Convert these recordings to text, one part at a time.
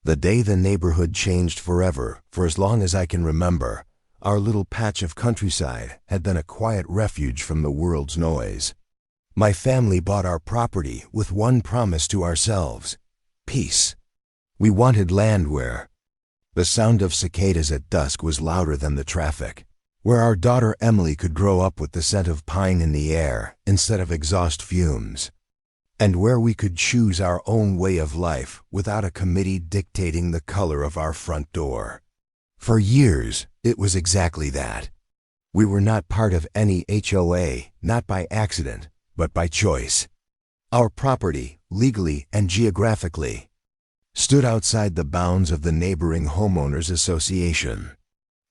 The day the neighborhood changed forever, for as long as I can remember, our little patch of countryside had been a quiet refuge from the world's noise. My family bought our property with one promise to ourselves: peace. We wanted land where the sound of cicadas at dusk was louder than the traffic, where our daughter Emily could grow up with the scent of pine in the air instead of exhaust fumes, and where we could choose our own way of life without a committee dictating the color of our front door. For years, it was exactly that. We were not part of any HOA, not by accident, but by choice. Our property, legally and geographically, stood outside the bounds of the neighboring homeowners association.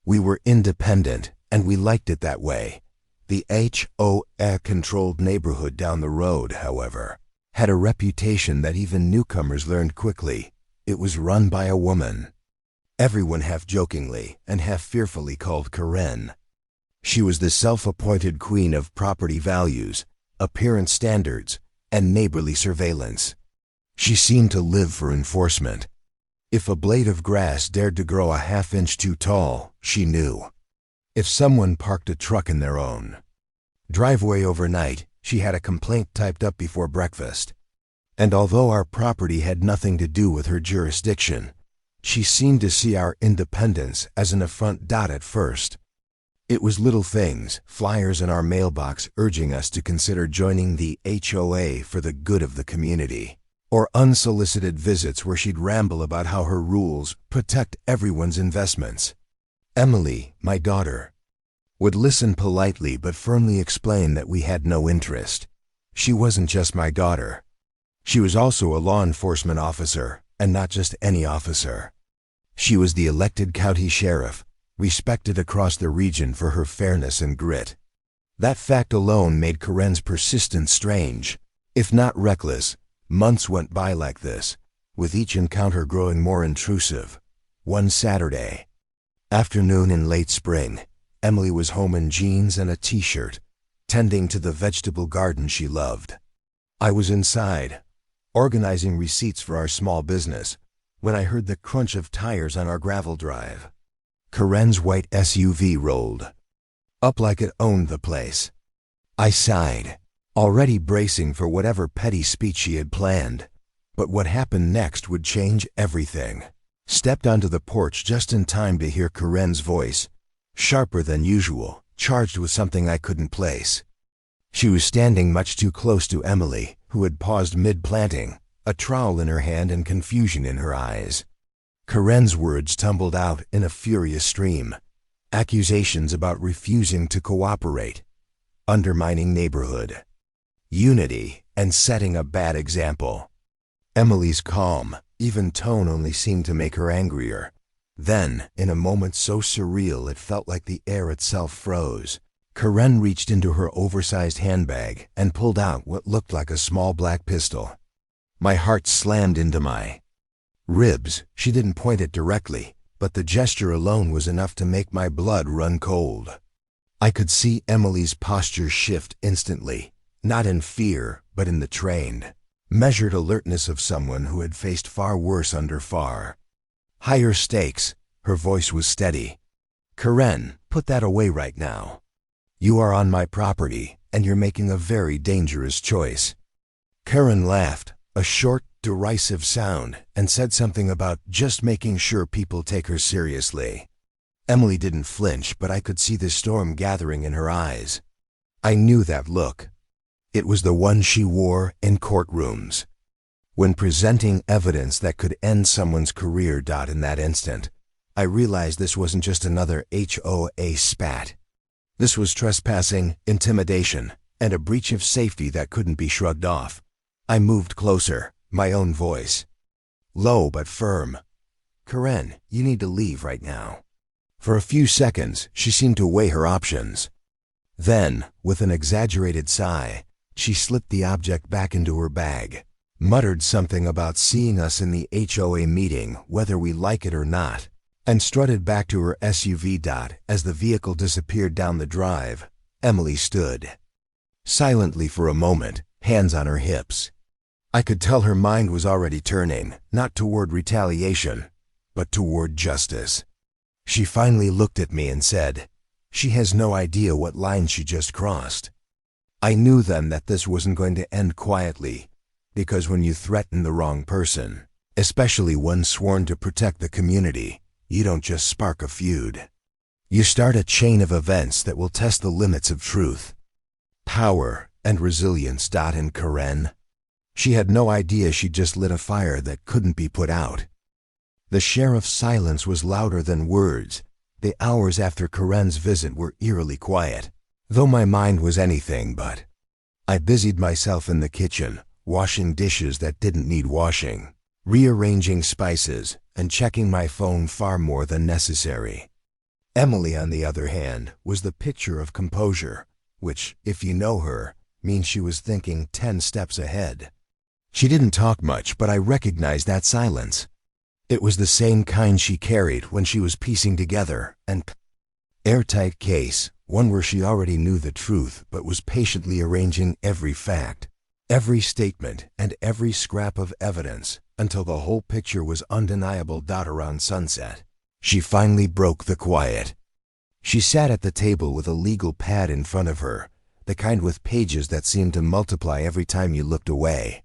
We were independent, and we liked it that way. The HOA-controlled neighborhood down the road, however, had a reputation that even newcomers learned quickly. It was run by a woman. Everyone half-jokingly and half-fearfully called Karen. She was the self-appointed queen of property values, appearance standards, and neighborly surveillance. She seemed to live for enforcement. If a blade of grass dared to grow a half-inch too tall, she knew. If someone parked a truck in their own driveway overnight, she had a complaint typed up before breakfast. And although our property had nothing to do with her jurisdiction, she seemed to see our independence as an affront. At first, it was little things, flyers in our mailbox urging us to consider joining the HOA for the good of the community, or unsolicited visits where she'd ramble about how her rules protect everyone's investments. Emily, my daughter, would listen politely but firmly explain that we had no interest. She wasn't just my daughter. She was also a law enforcement officer, and not just any officer. She was the elected county sheriff, respected across the region for her fairness and grit. That fact alone made Karen's persistence strange, if not reckless. Months went by like this, with each encounter growing more intrusive. One Saturday afternoon in late spring, Emily was home in jeans and a t-shirt, tending to the vegetable garden she loved. I was inside, organizing receipts for our small business, when I heard the crunch of tires on our gravel drive. Karen's white SUV rolled up like it owned the place. I sighed, already bracing for whatever petty speech she had planned. But what happened next would change everything. Stepped onto the porch just in time to hear Karen's voice, sharper than usual, charged with something I couldn't place. She was standing much too close to Emily, who had paused mid-planting, a trowel in her hand and confusion in her eyes. Karen's words tumbled out in a furious stream. Accusations about refusing to cooperate, undermining neighborhood unity, and setting a bad example. Emily's calm, even tone only seemed to make her angrier. Then, in a moment so surreal it felt like the air itself froze, Karen reached into her oversized handbag and pulled out what looked like a small black pistol. My heart slammed into my ribs. She didn't point it directly, but the gesture alone was enough to make my blood run cold. I could see Emily's posture shift instantly, not in fear, but in the trained, measured alertness of someone who had faced far worse under far higher stakes. Her voice was steady. Karen, put that away right now. You are on my property, and you're making a very dangerous choice. Karen laughed, a short, derisive sound, and said something about just making sure people take her seriously. Emily didn't flinch, but I could see the storm gathering in her eyes. I knew that look. It was the one she wore in courtrooms, when presenting evidence that could end someone's career. In that instant, I realized this wasn't just another HOA spat. This was trespassing, intimidation, and a breach of safety that couldn't be shrugged off. I moved closer, my own voice low but firm. Karen, you need to leave right now. For a few seconds, she seemed to weigh her options. Then, with an exaggerated sigh, she slipped the object back into her bag, muttered something about seeing us in the HOA meeting whether we like it or not, and strutted back to her SUV. As the vehicle disappeared down the drive, Emily stood silently for a moment, hands on her hips. I could tell her mind was already turning, not toward retaliation, but toward justice. She finally looked at me and said, "She has no idea what line she just crossed." I knew then that this wasn't going to end quietly, because when you threaten the wrong person, especially one sworn to protect the community, you don't just spark a feud. You start a chain of events that will test the limits of truth, power, and resilience. And Karen? She had no idea she just lit a fire that couldn't be put out. The sheriff's silence was louder than words. The hours after Karen's visit were eerily quiet, though my mind was anything but. I busied myself in the kitchen, washing dishes that didn't need washing, rearranging spices, and checking my phone far more than necessary. Emily, on the other hand, was the picture of composure, which, if you know her, means she was thinking 10 steps ahead. She didn't talk much, but I recognized that silence. It was the same kind she carried when she was piecing together an airtight case, one where she already knew the truth but was patiently arranging every fact, every statement, and every scrap of evidence until the whole picture was undeniable. Around sunset, she finally broke the quiet. She sat at the table with a legal pad in front of her, the kind with pages that seemed to multiply every time you looked away.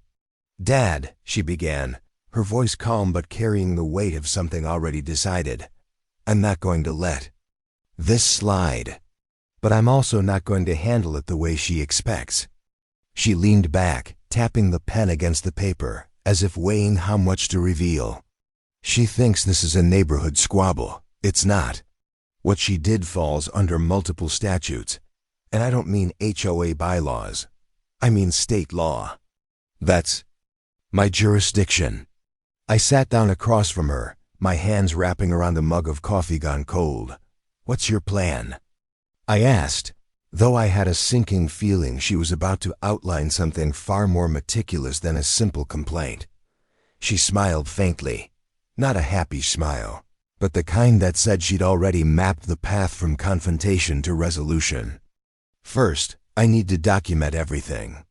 "Dad," she began, her voice calm but carrying the weight of something already decided, "I'm not going to let this slide. But I'm also not going to handle it the way she expects." She leaned back, tapping the pen against the paper, as if weighing how much to reveal. "She thinks this is a neighborhood squabble. It's not. What she did falls under multiple statutes, and I don't mean HOA bylaws. I mean state law. That's my jurisdiction." I sat down across from her, my hands wrapping around a mug of coffee gone cold. "What's your plan?" I asked, though I had a sinking feeling she was about to outline something far more meticulous than a simple complaint. She smiled faintly, not a happy smile, but the kind that said she'd already mapped the path from confrontation to resolution. "First, I need to document everything.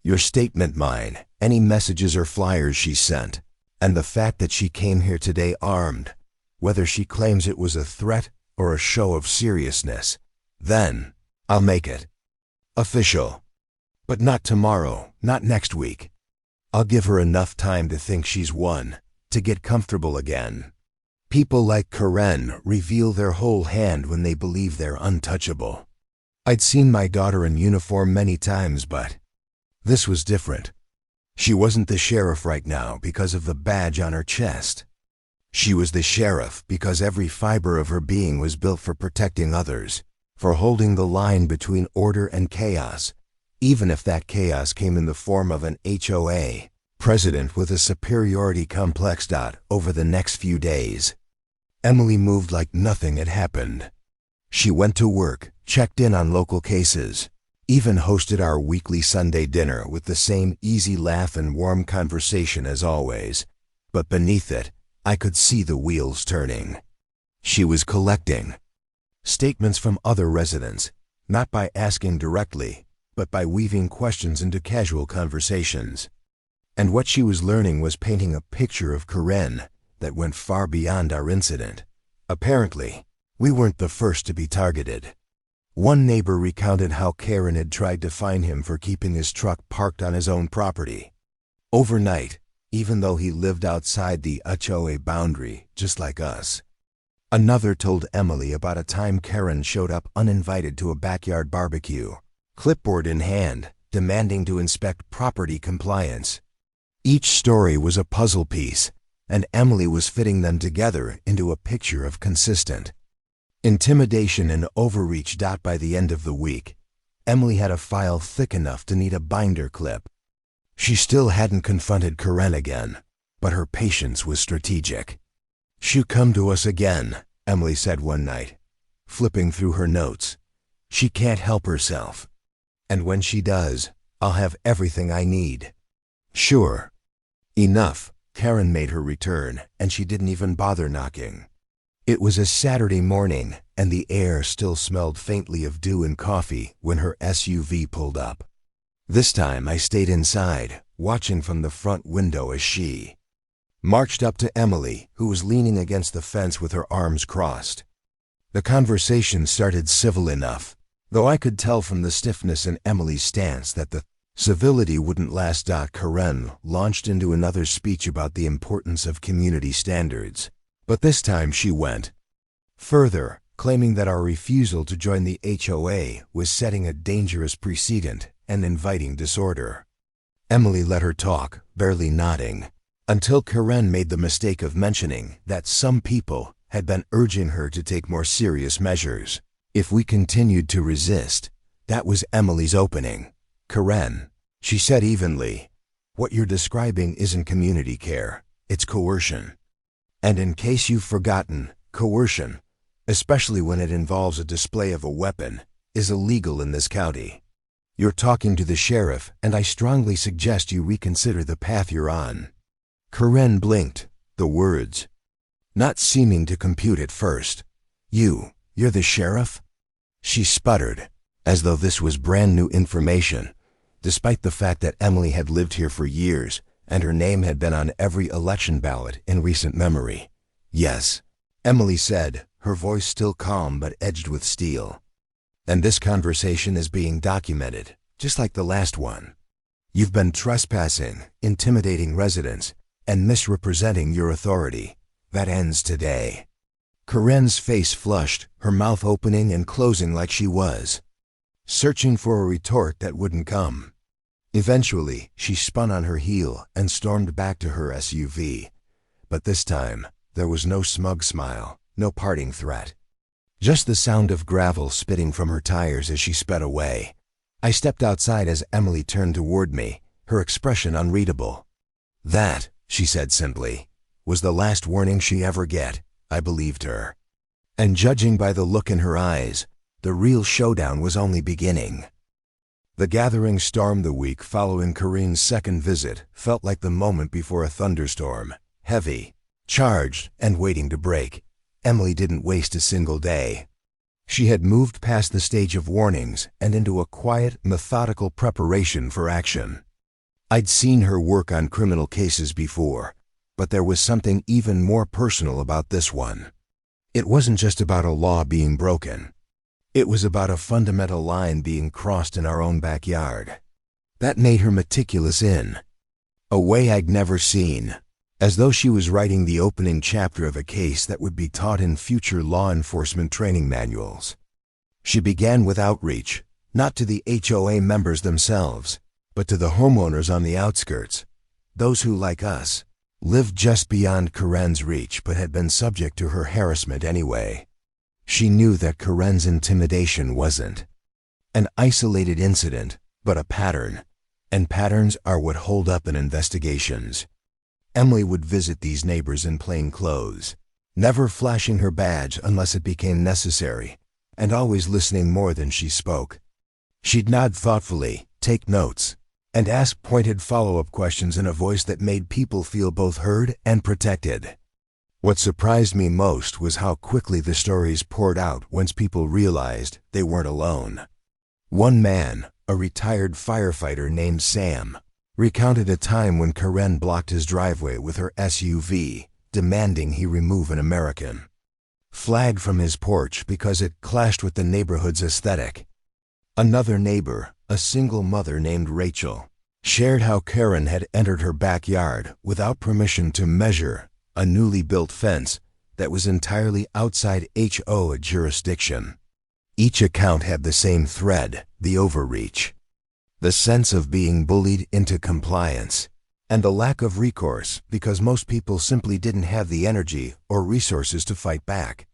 Your statement, mine, any messages or flyers she sent, and the fact that she came here today armed, whether she claims it was a threat or a show of seriousness. Then, I'll make it official. But not tomorrow, not next week. I'll give her enough time to think she's won, to get comfortable again. People like Karen reveal their whole hand when they believe they're untouchable. I'd seen my daughter in uniform many times, but this was different. She wasn't the sheriff right now because of the badge on her chest. She was the sheriff because every fiber of her being was built for protecting others, for holding the line between order and chaos, even if that chaos came in the form of an HOA president with a superiority complex. Over the next few days, Emily moved like nothing had happened. She went to work, checked in on local cases, even hosted our weekly Sunday dinner with the same easy laugh and warm conversation as always. But beneath it, I could see the wheels turning. She was collecting statements from other residents, not by asking directly, but by weaving questions into casual conversations. And what she was learning was painting a picture of Karen that went far beyond our incident. Apparently, we weren't the first to be targeted. One neighbor recounted how Karen had tried to fine him for keeping his truck parked on his own property overnight, even though he lived outside the HOA boundary, just like us. Another told Emily about a time Karen showed up uninvited to a backyard barbecue, clipboard in hand, demanding to inspect property compliance. Each story was a puzzle piece, and Emily was fitting them together into a picture of consistent intimidation and overreach. By the end of the week, Emily had a file thick enough to need a binder clip. She still hadn't confronted Karen again, but her patience was strategic. "She'll come to us again," Emily said one night, flipping through her notes. "She can't help herself. And when she does, I'll have everything I need." "Sure." Enough. Karen made her return, and she didn't even bother knocking. It was a Saturday morning, and the air still smelled faintly of dew and coffee when her SUV pulled up. This time I stayed inside, watching from the front window as she marched up to Emily, who was leaning against the fence with her arms crossed. The conversation started civil enough, though I could tell from the stiffness in Emily's stance that the civility wouldn't last. Karen launched into another speech about the importance of community standards, but this time she went further, claiming that our refusal to join the HOA was setting a dangerous precedent and inviting disorder. Emily let her talk, barely nodding, until Karen made the mistake of mentioning that some people had been urging her to take more serious measures if we continued to resist. That was Emily's opening. "Karen," she said evenly, "what you're describing isn't community care, it's coercion. And in case you've forgotten, coercion, especially when it involves a display of a weapon, is illegal in this county. You're talking to the sheriff, and I strongly suggest you reconsider the path you're on." Karen blinked, the words not seeming to compute at first. You're the sheriff?" She sputtered, as though this was brand new information, despite the fact that Emily had lived here for years and her name had been on every election ballot in recent memory. "Yes," Emily said, her voice still calm but edged with steel. "And this conversation is being documented, just like the last one. You've been trespassing, intimidating residents, and misrepresenting your authority. That ends today." Karen's face flushed, her mouth opening and closing like she was searching for a retort that wouldn't come. Eventually, she spun on her heel and stormed back to her SUV. But this time, there was no smug smile, no parting threat. Just the sound of gravel spitting from her tires as she sped away. I stepped outside as Emily turned toward me, her expression unreadable. "That," she said simply, "was the last warning she ever get." I believed her. And judging by the look in her eyes, the real showdown was only beginning. The gathering storm the week following Karen's second visit felt like the moment before a thunderstorm, heavy, charged, and waiting to break. Emily didn't waste a single day. She had moved past the stage of warnings and into a quiet, methodical preparation for action. I'd seen her work on criminal cases before, but there was something even more personal about this one. It wasn't just about a law being broken. It was about a fundamental line being crossed in our own backyard. That made her meticulous in a way I'd never seen, as though she was writing the opening chapter of a case that would be taught in future law enforcement training manuals. She began with outreach, not to the HOA members themselves, but to the homeowners on the outskirts, those who, like us, lived just beyond Karen's reach but had been subject to her harassment anyway. She knew that Karen's intimidation wasn't an isolated incident, but a pattern, and patterns are what hold up in investigations. Emily would visit these neighbors in plain clothes, never flashing her badge unless it became necessary, and always listening more than she spoke. She'd nod thoughtfully, take notes, and ask pointed follow-up questions in a voice that made people feel both heard and protected. What surprised me most was how quickly the stories poured out once people realized they weren't alone. One man, a retired firefighter named Sam, recounted a time when Karen blocked his driveway with her SUV, demanding he remove an American flag from his porch because it clashed with the neighborhood's aesthetic. Another neighbor, a single mother named Rachel, shared how Karen had entered her backyard without permission to measure a newly built fence that was entirely outside HOA jurisdiction. Each account had the same thread, the overreach, the sense of being bullied into compliance, and the lack of recourse because most people simply didn't have the energy or resources to fight back.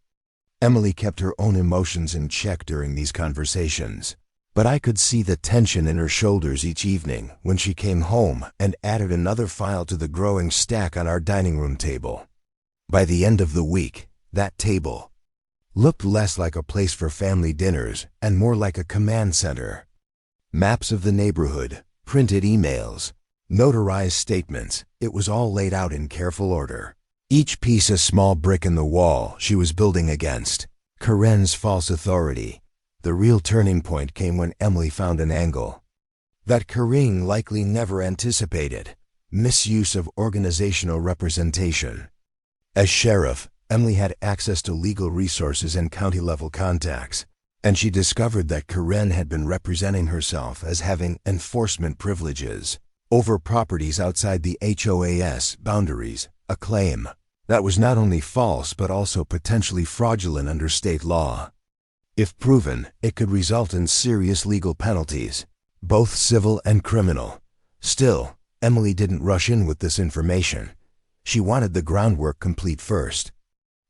Emily kept her own emotions in check during these conversations, but I could see the tension in her shoulders each evening when she came home and added another file to the growing stack on our dining room table. By the end of the week, that table looked less like a place for family dinners and more like a command center. Maps of the neighborhood, printed emails, notarized statements, it was all laid out in careful order. Each piece a small brick in the wall she was building against Karen's false authority. The real turning point came when Emily found an angle that Karen likely never anticipated: misuse of organizational representation. As sheriff, Emily had access to legal resources and county-level contacts, and she discovered that Karen had been representing herself as having enforcement privileges over properties outside the HOA's boundaries, a claim that was not only false but also potentially fraudulent under state law. If proven, it could result in serious legal penalties, both civil and criminal. Still, Emily didn't rush in with this information. She wanted the groundwork complete first.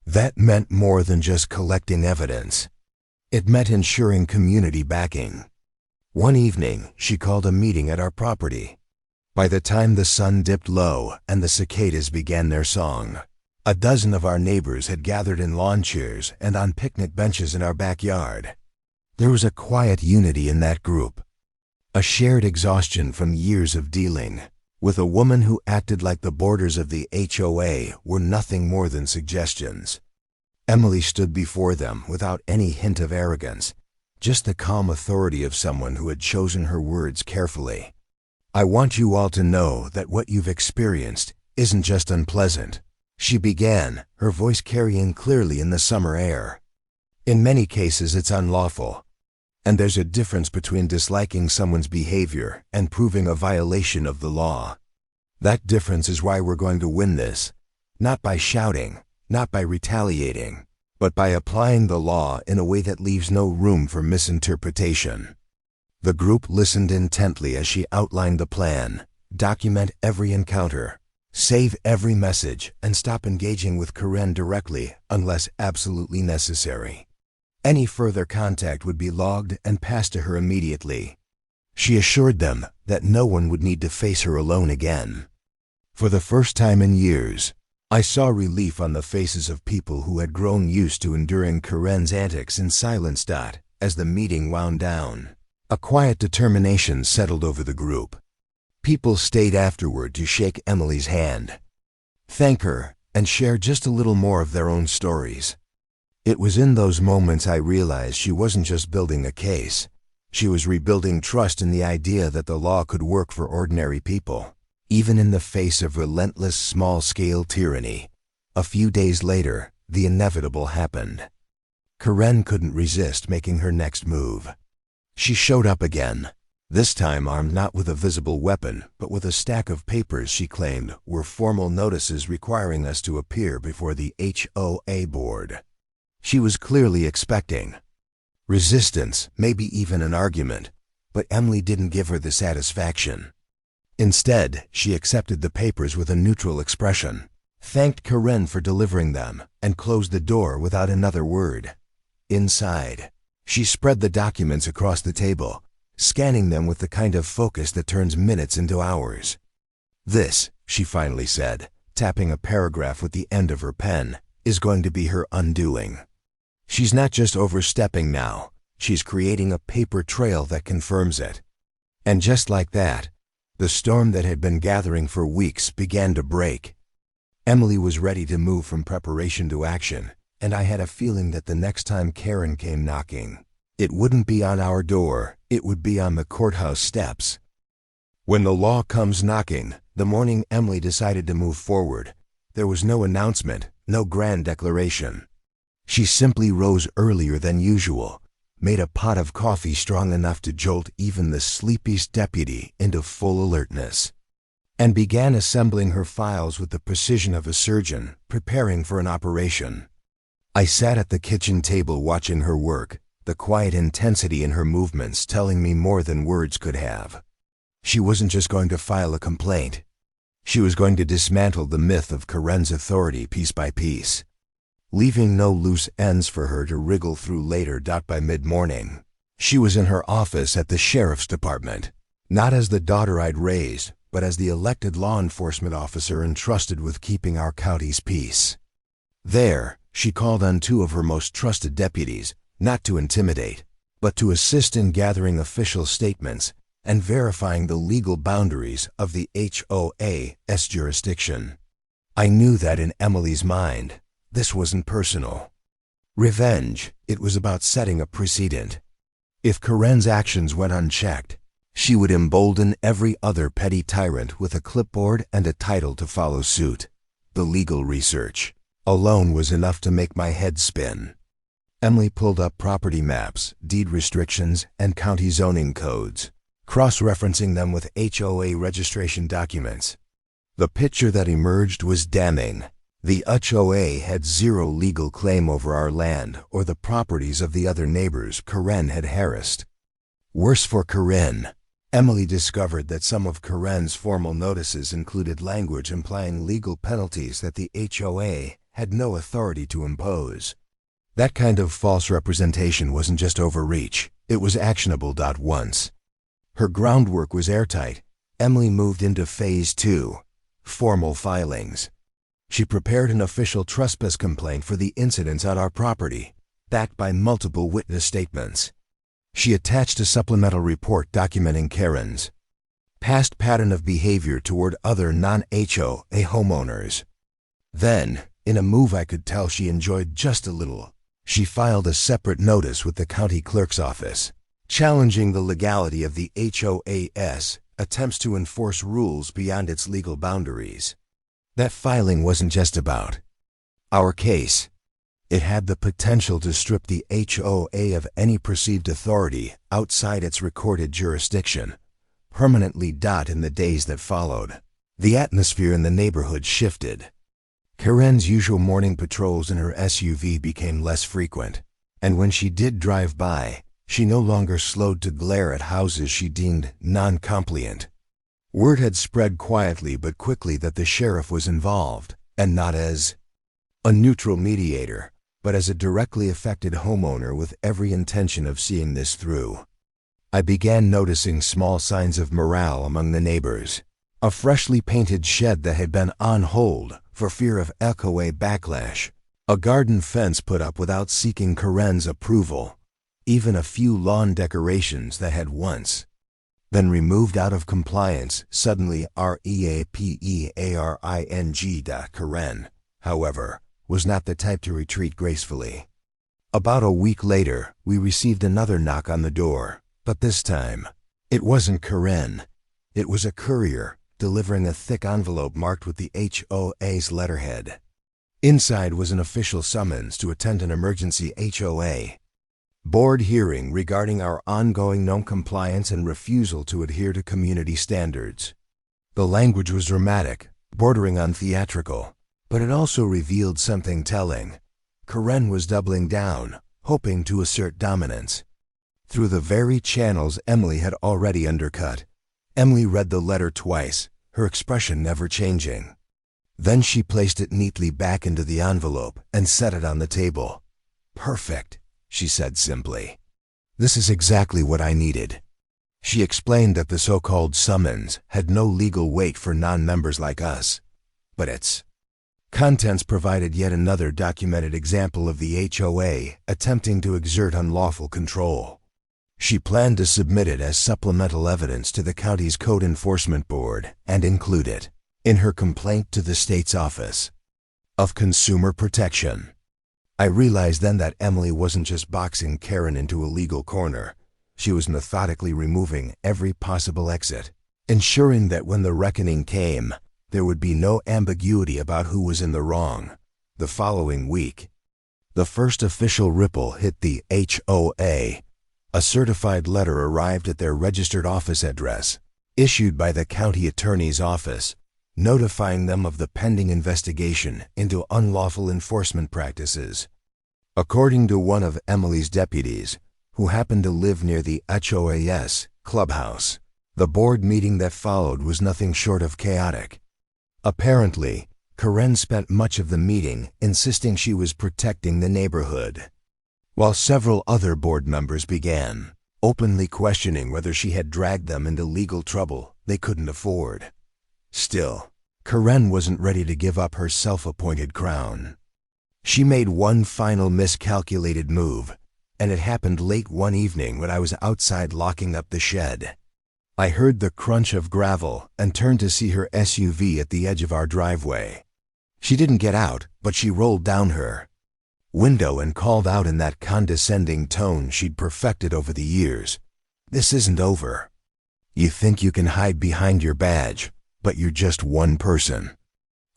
That meant more than just collecting evidence. It meant ensuring community backing. One evening, she called a meeting at our property. By the time the sun dipped low and the cicadas began their song, a dozen of our neighbors had gathered in lawn chairs and on picnic benches in our backyard. There was a quiet unity in that group, a shared exhaustion from years of dealing with a woman who acted like the borders of the HOA were nothing more than suggestions. Emily stood before them without any hint of arrogance, just the calm authority of someone who had chosen her words carefully. "I want you all to know that what you've experienced isn't just unpleasant," she began, her voice carrying clearly in the summer air. "In many cases it's unlawful. And there's a difference between disliking someone's behavior and proving a violation of the law. That difference is why we're going to win this, not by shouting, not by retaliating, but by applying the law in a way that leaves no room for misinterpretation." The group listened intently as she outlined the plan: document every encounter, save every message, and stop engaging with Karen directly unless absolutely necessary. Any further contact would be logged and passed to her immediately. She assured them that no one would need to face her alone again. For the first time in years, I saw relief on the faces of people who had grown used to enduring Karen's antics in silence. As the meeting wound down, a quiet determination settled over the group. People stayed afterward to shake Emily's hand, thank her, and share just a little more of their own stories. It was in those moments I realized she wasn't just building a case. She was rebuilding trust in the idea that the law could work for ordinary people, even in the face of relentless small-scale tyranny. A few days later, the inevitable happened. Karen couldn't resist making her next move. She showed up again, this time armed not with a visible weapon, but with a stack of papers she claimed were formal notices requiring us to appear before the HOA board. She was clearly expecting resistance, maybe even an argument, but Emily didn't give her the satisfaction. Instead, she accepted the papers with a neutral expression, thanked Karen for delivering them, and closed the door without another word. Inside, she spread the documents across the table, scanning them with the kind of focus that turns minutes into hours. "This," she finally said, tapping a paragraph with the end of her pen, "is going to be her undoing. She's not just overstepping now, she's creating a paper trail that confirms it." And just like that, the storm that had been gathering for weeks began to break. Emily was ready to move from preparation to action, and I had a feeling that the next time Karen came knocking, it wouldn't be on our door, it would be on the courthouse steps. When the law comes knocking, the morning Emily decided to move forward, there was no announcement, no grand declaration. She simply rose earlier than usual, made a pot of coffee strong enough to jolt even the sleepiest deputy into full alertness, and began assembling her files with the precision of a surgeon preparing for an operation. I sat at the kitchen table watching her work, the quiet intensity in her movements telling me more than words could have. She wasn't just going to file a complaint. She was going to dismantle the myth of Karen's authority piece by piece, leaving no loose ends for her to wriggle through later. By mid-morning, she was in her office at the sheriff's department, not as the daughter I'd raised, but as the elected law enforcement officer entrusted with keeping our county's peace. There, she called on two of her most trusted deputies, not to intimidate, but to assist in gathering official statements and verifying the legal boundaries of the HOA's jurisdiction. I knew that in Emily's mind, this wasn't personal revenge, it was about setting a precedent. If Karen's actions went unchecked, She would embolden every other petty tyrant with a clipboard and a title to follow suit. The legal research alone was enough to make my head spin. Emily pulled up property maps, deed restrictions, and county zoning codes, cross-referencing them with HOA registration documents. The picture that emerged was damning. The HOA had zero legal claim over our land or the properties of the other neighbors Karen had harassed. Worse for Karen, Emily discovered that some of Karen's formal notices included language implying legal penalties that the HOA had no authority to impose. That kind of false representation wasn't just overreach, it was actionable. Once her groundwork was airtight, Emily moved into Phase 2, formal filings. She prepared an official trespass complaint for the incidents on our property, backed by multiple witness statements. She attached a supplemental report documenting Karen's past pattern of behavior toward other non-HOA homeowners. Then, in a move I could tell she enjoyed just a little, she filed a separate notice with the county clerk's office, challenging the legality of the HOA's attempts to enforce rules beyond its legal boundaries. That filing wasn't just about our case. It had the potential to strip the HOA of any perceived authority outside its recorded jurisdiction, permanently. In the days that followed, the atmosphere in the neighborhood shifted. Karen's usual morning patrols in her SUV became less frequent, and when she did drive by, she no longer slowed to glare at houses she deemed non-compliant. Word had spread quietly but quickly that the sheriff was involved, and not as a neutral mediator, but as a directly affected homeowner with every intention of seeing this through. I began noticing small signs of morale among the neighbors. A freshly painted shed that had been on hold for fear of HOA backlash, a garden fence put up without seeking Karen's approval, even a few lawn decorations that had once been removed out of compliance. Suddenly reappering. Karen, however, was not the type to retreat gracefully. About a week later, we received another knock on the door, but this time, it wasn't Karen. It was a courier, delivering a thick envelope marked with the HOA's letterhead. Inside was an official summons to attend an emergency HOA board hearing regarding our ongoing non-compliance and refusal to adhere to community standards. The language was dramatic, bordering on theatrical, but it also revealed something telling. Karen was doubling down, hoping to assert dominance through the very channels Emily had already undercut. Emily read the letter twice, her expression never changing. Then she placed it neatly back into the envelope and set it on the table. "Perfect," she said simply. "This is exactly what I needed." She explained that the so-called summons had no legal weight for non-members like us, but its contents provided yet another documented example of the HOA attempting to exert unlawful control. She planned to submit it as supplemental evidence to the county's Code Enforcement Board and include it in her complaint to the state's Office of Consumer Protection. I realized then that Emily wasn't just boxing Karen into a legal corner. She was methodically removing every possible exit, ensuring that when the reckoning came, there would be no ambiguity about who was in the wrong. The following week, the first official ripple hit the HOA. A certified letter arrived at their registered office address, issued by the county attorney's office, notifying them of the pending investigation into unlawful enforcement practices. According to one of Emily's deputies, who happened to live near the HOA's clubhouse, the board meeting that followed was nothing short of chaotic. Apparently, Karen spent much of the meeting insisting she was protecting the neighborhood, while several other board members began openly questioning whether she had dragged them into legal trouble they couldn't afford. Still, Karen wasn't ready to give up her self-appointed crown. She made one final miscalculated move, and it happened late one evening when I was outside locking up the shed. I heard the crunch of gravel and turned to see her SUV at the edge of our driveway. She didn't get out, but she rolled down her window and called out in that condescending tone she'd perfected over the years, "This isn't over." You think you can hide behind your badge, but you're just one person.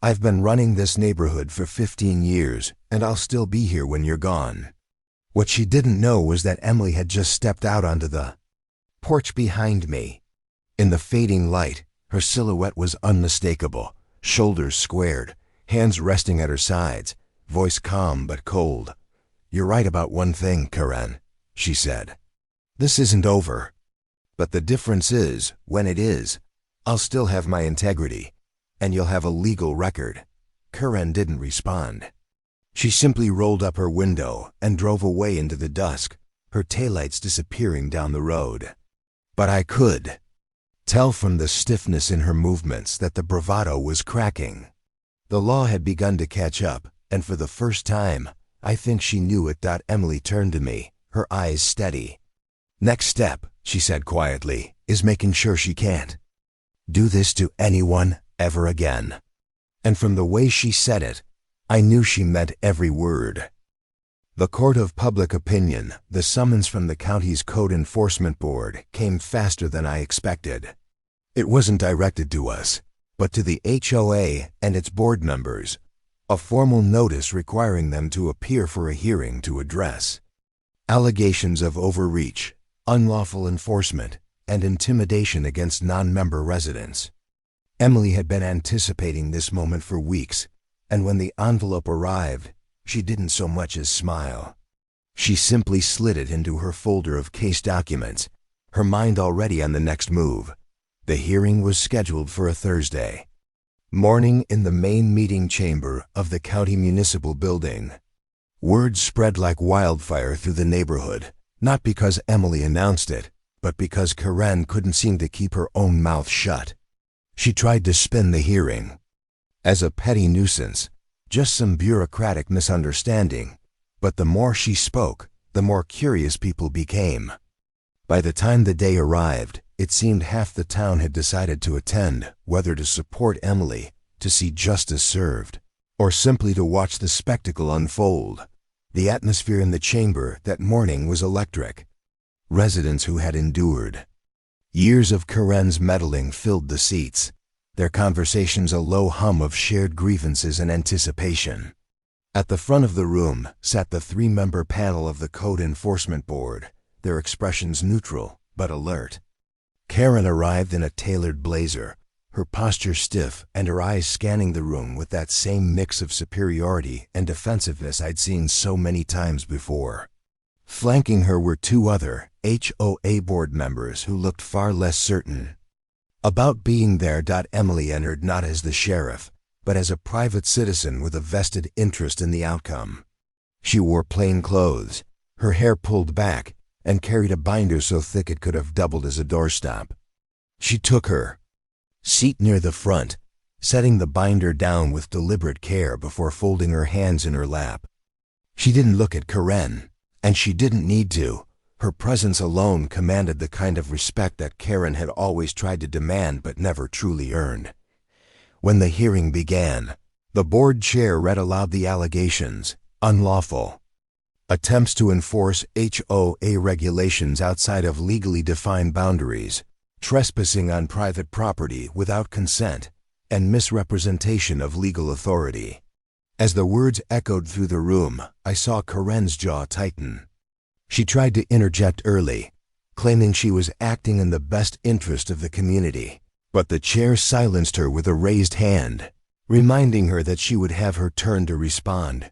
I've been running this neighborhood for 15 years, and I'll still be here when you're gone." What she didn't know was that Emily had just stepped out onto the porch behind me. In the fading light, her silhouette was unmistakable, shoulders squared, hands resting at her sides, voice calm but cold. "You're right about one thing, Karen," she said. "This isn't over. But the difference is, when it is, I'll still have my integrity, and you'll have a legal record." Karen didn't respond. She simply rolled up her window and drove away into the dusk, her taillights disappearing down the road. But I could tell from the stiffness in her movements that the bravado was cracking. The law had begun to catch up, and for the first time, I think she knew it. Emily turned to me, her eyes steady. "Next step," she said quietly, "is making sure she can't do this to anyone ever again." And from the way she said it, I knew she meant every word. The court of public opinion, the summons from the county's code enforcement board, came faster than I expected. It wasn't directed to us, but to the HOA and its board members, a formal notice requiring them to appear for a hearing to address allegations of overreach, unlawful enforcement, and intimidation against non-member residents. Emily had been anticipating this moment for weeks, and when the envelope arrived, she didn't so much as smile. She simply slid it into her folder of case documents, her mind already on the next move. The hearing was scheduled for a Thursday morning in the main meeting chamber of the county municipal building. Word spread like wildfire through the neighborhood, not because Emily announced it, but because Karen couldn't seem to keep her own mouth shut. She tried to spin the hearing as a petty nuisance, just some bureaucratic misunderstanding, but the more she spoke, the more curious people became. By the time the day arrived, it seemed half the town had decided to attend, whether to support Emily, to see justice served, or simply to watch the spectacle unfold. The atmosphere in the chamber that morning was electric. Residents who had endured years of Karen's meddling filled the seats, their conversations a low hum of shared grievances and anticipation. At the front of the room sat the 3-member panel of the Code Enforcement Board, their expressions neutral but alert. Karen arrived in a tailored blazer, her posture stiff and her eyes scanning the room with that same mix of superiority and defensiveness I'd seen so many times before. Flanking her were 2 other HOA board members who looked far less certain about being there. Emily entered not as the sheriff, but as a private citizen with a vested interest in the outcome. She wore plain clothes, her hair pulled back, and carried a binder so thick it could have doubled as a doorstop. She took her seat near the front, setting the binder down with deliberate care before folding her hands in her lap. She didn't look at Karen, and she didn't need to. Her presence alone commanded the kind of respect that Karen had always tried to demand but never truly earned. When the hearing began, the board chair read aloud the allegations: unlawful attempts to enforce HOA regulations outside of legally defined boundaries, trespassing on private property without consent, and misrepresentation of legal authority. As the words echoed through the room, I saw Karen's jaw tighten. She tried to interject early, claiming she was acting in the best interest of the community, but the chair silenced her with a raised hand, reminding her that she would have her turn to respond.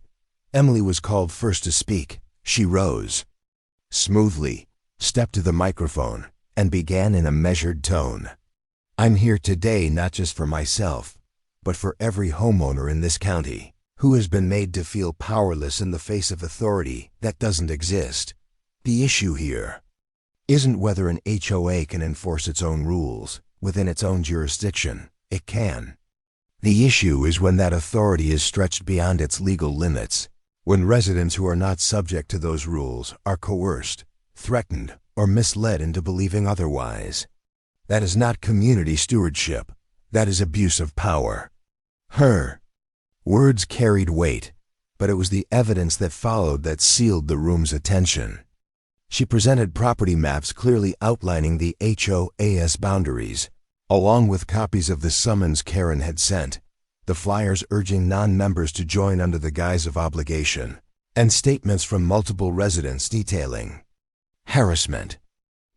Emily was called first to speak. She rose smoothly, stepped to the microphone, and began in a measured tone. "I'm here today not just for myself, but for every homeowner in this county who has been made to feel powerless in the face of authority that doesn't exist. The issue here isn't whether an HOA can enforce its own rules within its own jurisdiction. It can. The issue is when that authority is stretched beyond its legal limits, when residents who are not subject to those rules are coerced, threatened, or misled into believing otherwise. That is not community stewardship. That is abuse of power." Her words carried weight, but it was the evidence that followed that sealed the room's attention. She presented property maps clearly outlining the HOA's boundaries, along with copies of the summons Karen had sent, the flyers urging non-members to join under the guise of obligation, and statements from multiple residents detailing harassment.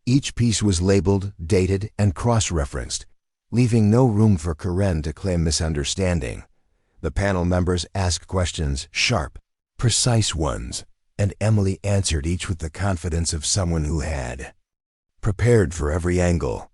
Each piece was labeled, dated, and cross-referenced, leaving no room for Karen to claim misunderstanding. The panel members asked questions, sharp, precise ones, and Emily answered each with the confidence of someone who had prepared for every angle.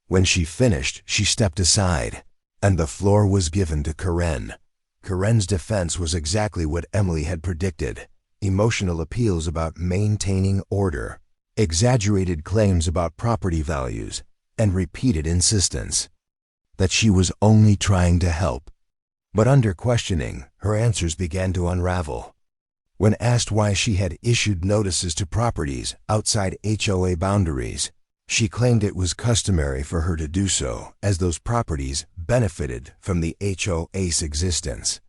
When she finished, she stepped aside, and the floor was given to Karen. Karen's defense was exactly what Emily had predicted: emotional appeals about maintaining order, exaggerated claims about property values, and repeated insistence that she was only trying to help. But under questioning, her answers began to unravel. When asked why she had issued notices to properties outside HOA boundaries, she claimed it was customary for her to do so, as those properties benefited from the HOA's existence.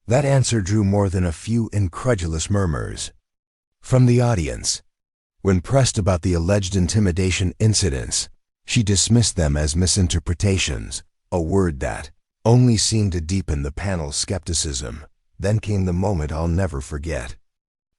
That answer drew more than a few incredulous murmurs from the audience. When pressed about the alleged intimidation incidents, she dismissed them as misinterpretations, a word that only seemed to deepen the panel's skepticism. Then came the moment I'll never forget.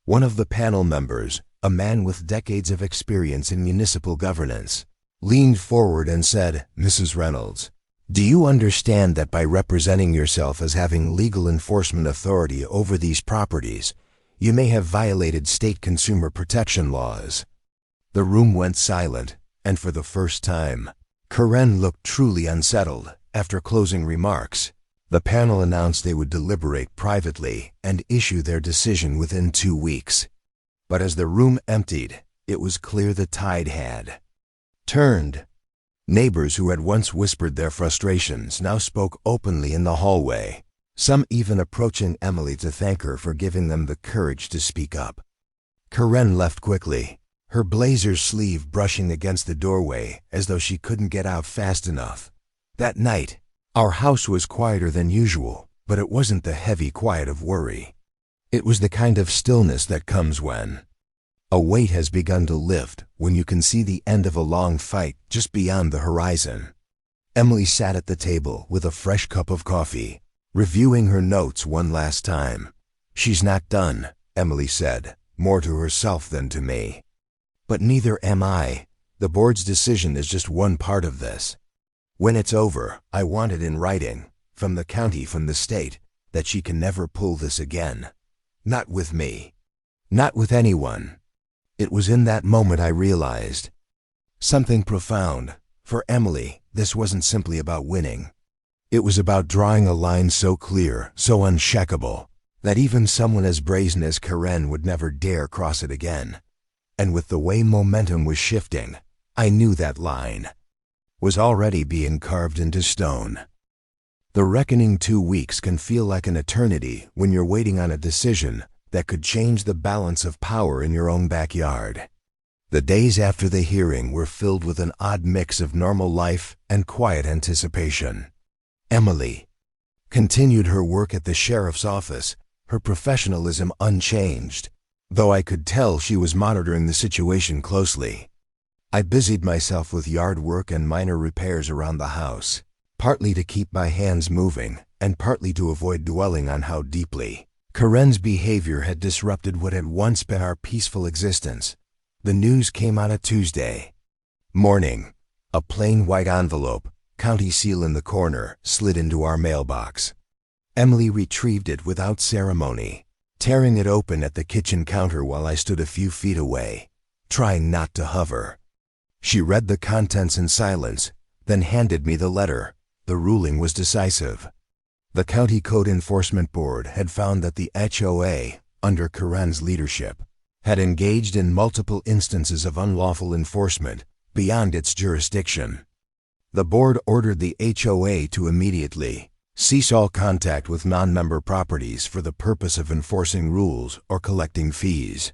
One of the panel members, a man with decades of experience in municipal governance, leaned forward and said, "Mrs. Reynolds, do you understand that by representing yourself as having legal enforcement authority over these properties, you may have violated state consumer protection laws?" The room went silent, and for the first time, Karen looked truly unsettled. After closing remarks, the panel announced they would deliberate privately and issue their decision within 2 weeks. But as the room emptied, it was clear the tide had turned. Neighbors who had once whispered their frustrations now spoke openly in the hallway, some even approaching Emily to thank her for giving them the courage to speak up. Karen left quickly, her blazer's sleeve brushing against the doorway as though she couldn't get out fast enough. That night, our house was quieter than usual, but it wasn't the heavy quiet of worry. It was the kind of stillness that comes when a weight has begun to lift, when you can see the end of a long fight just beyond the horizon. Emily sat at the table with a fresh cup of coffee, reviewing her notes one last time. "She's not done," Emily said, more to herself than to me. "But neither am I. The board's decision is just one part of this. When it's over, I want it in writing, from the county, from the state, that she can never pull this again. Not with me. Not with anyone." It was in that moment I realized something profound. For Emily, this wasn't simply about winning. It was about drawing a line so clear, so unshakable, that even someone as brazen as Karen would never dare cross it again. And with the way momentum was shifting, I knew that line was already being carved into stone. The reckoning 2 weeks can feel like an eternity when you're waiting on a decision that could change the balance of power in your own backyard. The days after the hearing were filled with an odd mix of normal life and quiet anticipation. Emily continued her work at the sheriff's office, her professionalism unchanged, though I could tell she was monitoring the situation closely. I busied myself with yard work and minor repairs around the house, partly to keep my hands moving and partly to avoid dwelling on how deeply Karen's behavior had disrupted what had once been our peaceful existence. The news came on a Tuesday morning. A plain white envelope, county seal in the corner, slid into our mailbox. Emily retrieved it without ceremony, tearing it open at the kitchen counter while I stood a few feet away, trying not to hover. She read the contents in silence, then handed me the letter. The ruling was decisive. The County Code Enforcement Board had found that the HOA, under Karen's leadership, had engaged in multiple instances of unlawful enforcement beyond its jurisdiction. The board ordered the HOA to immediately cease all contact with non-member properties for the purpose of enforcing rules or collecting fees.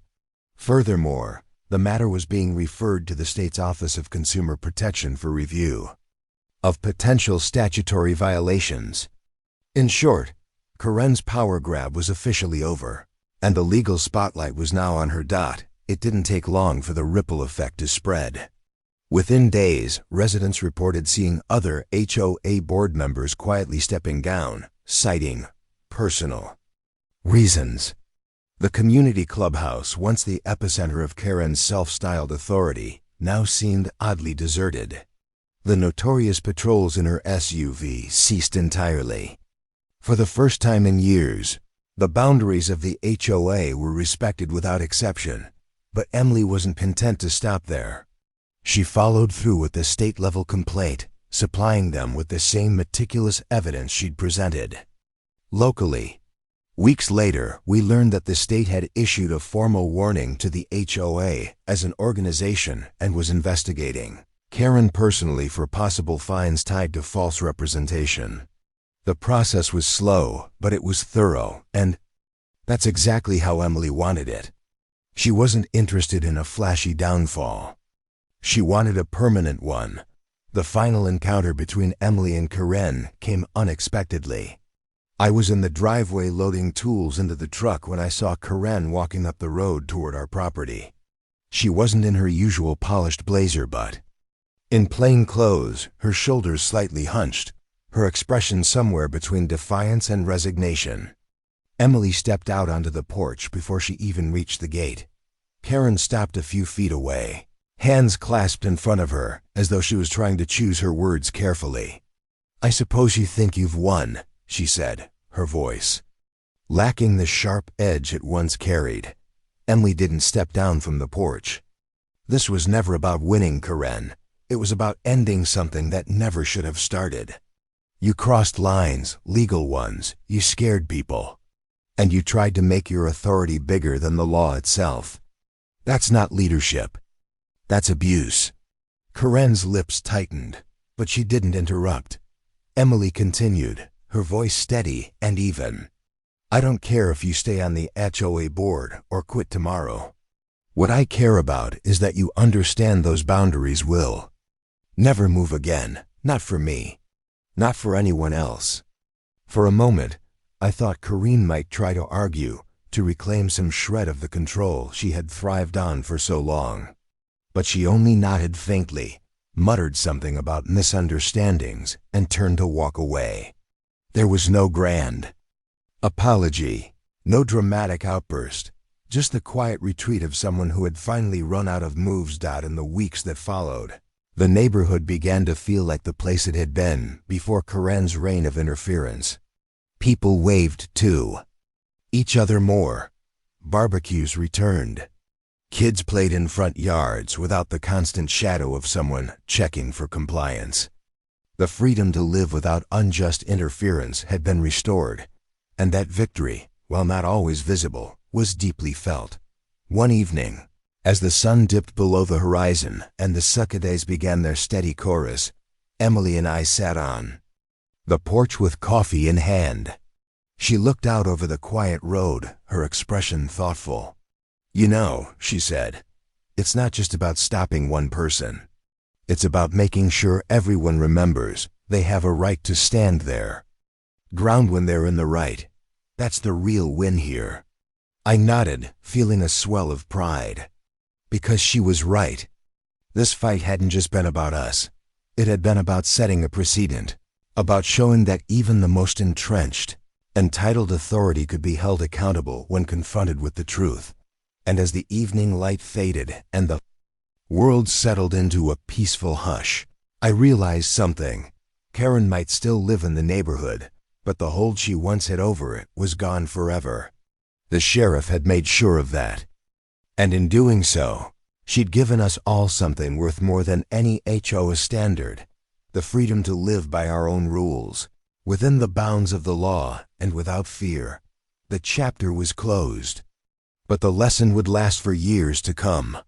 Furthermore, the matter was being referred to the state's Office of Consumer Protection for review of potential statutory violations. In short, Karen's power grab was officially over, and the legal spotlight was now on her. it didn't take long for the ripple effect to spread. Within days, residents reported seeing other HOA board members quietly stepping down, citing personal reasons. The community clubhouse, once the epicenter of Karen's self-styled authority, now seemed oddly deserted. The notorious patrols in her SUV ceased entirely. For the first time in years, the boundaries of the HOA were respected without exception, but Emily wasn't content to stop there. She followed through with the state-level complaint, supplying them with the same meticulous evidence she'd presented. Locally, weeks later, we learned that the state had issued a formal warning to the HOA as an organization and was investigating Karen personally for possible fines tied to false representation. The process was slow, but it was thorough, and that's exactly how Emily wanted it. She wasn't interested in a flashy downfall. She wanted a permanent one. The final encounter between Emily and Karen came unexpectedly. I was in the driveway loading tools into the truck when I saw Karen walking up the road toward our property. She wasn't in her usual polished blazer, but in plain clothes, her shoulders slightly hunched, her expression somewhere between defiance and resignation. Emily stepped out onto the porch before she even reached the gate. Karen stopped a few feet away, hands clasped in front of her, as though she was trying to choose her words carefully. "I suppose you think you've won," she said, her voice lacking the sharp edge it once carried. Emily didn't step down from the porch. This was never about winning, Karen. It was about ending something that never should have started. You crossed lines, legal ones, you scared people, and you tried to make your authority bigger than the law itself. That's not leadership. That's abuse. Karen's lips tightened, but she didn't interrupt. Emily continued, her voice steady and even. "I don't care if you stay on the HOA board or quit tomorrow. What I care about is that you understand those boundaries will never move again, not for me, not for anyone else." For a moment, I thought Karen might try to argue, to reclaim some shred of the control she had thrived on for so long. But she only nodded faintly, muttered something about misunderstandings, and turned to walk away. There was no grand apology, no dramatic outburst, just the quiet retreat of someone who had finally run out of moves. In the weeks that followed, the neighborhood began to feel like the place it had been before Karen's reign of interference. People waved to each other more. Barbecues returned. Kids played in front yards without the constant shadow of someone checking for compliance. The freedom to live without unjust interference had been restored, and that victory, while not always visible, was deeply felt. One evening, as the sun dipped below the horizon and the cicadas began their steady chorus, Emily and I sat on the porch with coffee in hand. She looked out over the quiet road, her expression thoughtful. "You know," she said, "it's not just about stopping one person. It's about making sure everyone remembers they have a right to stand their ground when they're in the right. That's the real win here." I nodded, feeling a swell of pride. Because she was right. This fight hadn't just been about us. It had been about setting a precedent, about showing that even the most entrenched, entitled authority could be held accountable when confronted with the truth. And as the evening light faded and the world settled into a peaceful hush, I realized something. Karen might still live in the neighborhood, but the hold she once had over it was gone forever. The sheriff had made sure of that. And in doing so, she'd given us all something worth more than any HOA standard: the freedom to live by our own rules, within the bounds of the law and without fear. The chapter was closed, but the lesson would last for years to come.